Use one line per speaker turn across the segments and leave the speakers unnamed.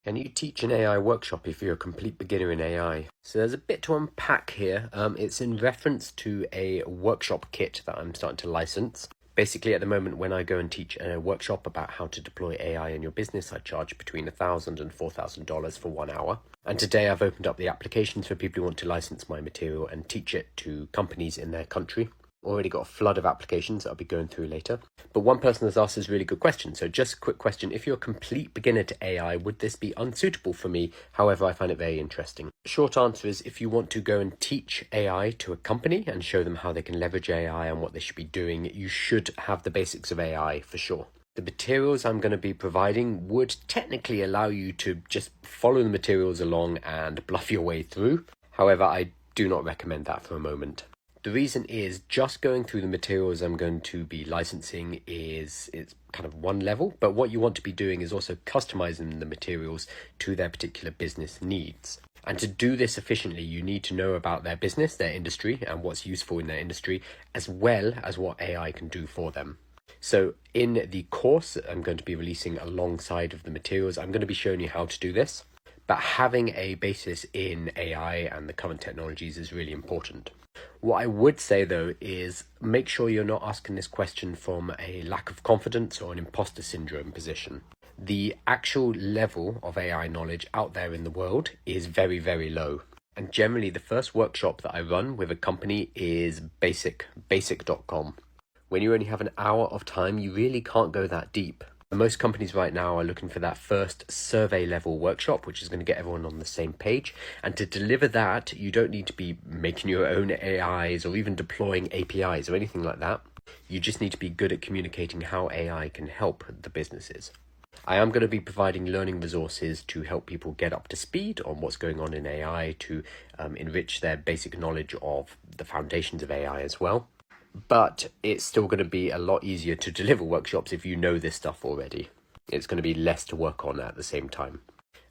Can you teach an AI workshop if you're a complete beginner in AI? So there's a bit to unpack here. It's in reference to a workshop kit that I'm starting to license. Basically, at the moment, when I go and teach a workshop about how to deploy AI in your business, I charge between $1,000 and $4,000 for 1 hour. And today I've opened up the applications for people who want to license my material and teach it to companies in their country. Already got a flood of applications that I'll be going through later. But one person has asked this really good question. So just a quick question. If you're a complete beginner to AI, would this be unsuitable for me? However, I find it very interesting. Short answer is if you want to go and teach AI to a company and show them how they can leverage AI and what they should be doing, you should have the basics of AI for sure. The materials I'm going to be providing would technically allow you to just follow the materials along and bluff your way through. However, I do not recommend that for a moment. The reason is just going through the materials I'm going to be licensing it's kind of one level, but what you want to be doing is also customizing the materials to their particular business needs. And to do this efficiently, you need to know about their business, their industry, and what's useful in their industry, as well as what AI can do for them. So in the course I'm going to be releasing alongside of the materials, I'm going to be showing you how to do this. But having a basis in AI and the current technologies is really important. What I would say though is make sure you're not asking this question from a lack of confidence or an imposter syndrome position. The actual level of AI knowledge out there in the world is very, very low. And generally the first workshop that I run with a company is basic.com. When you only have an hour of time, you really can't go that deep. Most companies right now are looking for that first survey level workshop, which is going to get everyone on the same page. And to deliver that, you don't need to be making your own AIs or even deploying APIs or anything like that. You just need to be good at communicating how AI can help the businesses. I am going to be providing learning resources to help people get up to speed on what's going on in AI, to enrich their basic knowledge of the foundations of AI as well. But it's still going to be a lot easier to deliver workshops if you know this stuff already. It's going to be less to work on at the same time.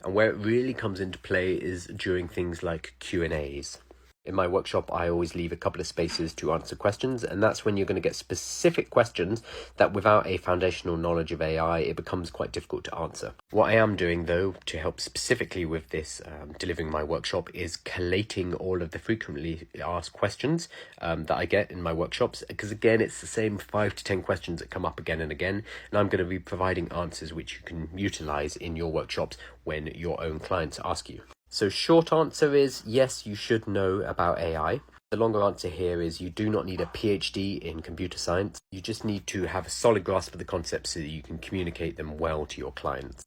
And where it really comes into play is during things like Q&As. In my workshop, I always leave a couple of spaces to answer questions, and that's when you're going to get specific questions that without a foundational knowledge of AI, it becomes quite difficult to answer. What I am doing, though, to help specifically with this delivering my workshop is collating all of the frequently asked questions that I get in my workshops, because again, it's the same 5 to 10 questions that come up again and again, and I'm going to be providing answers which you can utilize in your workshops when your own clients ask you. So short answer is yes, you should know about AI. The longer answer here is you do not need a PhD in computer science. You just need to have a solid grasp of the concepts so that you can communicate them well to your clients.